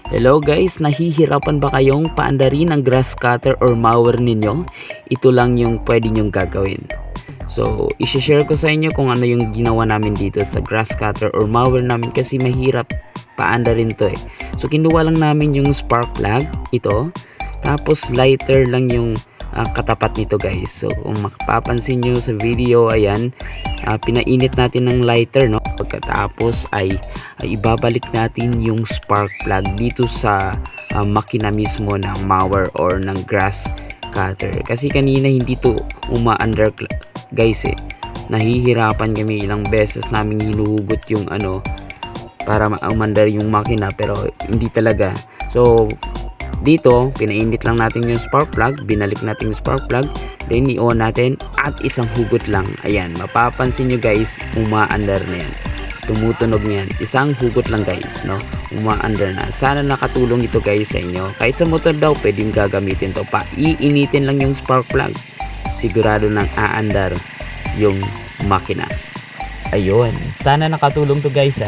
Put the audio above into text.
Hello guys, nahihirapan ba kayong paandarin ang grass cutter or mower ninyo? Ito lang yung pwede nyong gagawin. So, isi-share ko sa inyo kung ano yung ginawa namin dito sa grass cutter or mower namin kasi mahirap paandarin to eh. So, kinuha lang namin yung spark plug, ito. Tapos, lighter lang yung katapat nito guys. So, kung mapapansin nyo sa video, ayan, pinainit natin ng lighter, no? Pagkatapos ay ibabalik natin yung spark plug dito sa makina mismo ng mower or ng grass cutter. Kasi kanina hindi to uma-under guys eh. Nahihirapan kami, ilang beses namin hinuhugot yung para umandar yung makina pero hindi talaga. So dito, pinainit lang natin yung spark plug, binalik natin yung spark plug, then i-on natin at isang hugot lang. Ayan, mapapansin nyo guys, umaandar na yan. Tumutunog niyan. Isang hugot lang guys, no? Umaandar na. Sana nakatulong ito guys sa inyo. Kahit sa motor daw, pwedeng gagamitin to. Iinitin lang yung spark plug. Sigurado nang aandar yung makina. Ayun, sana nakatulong to guys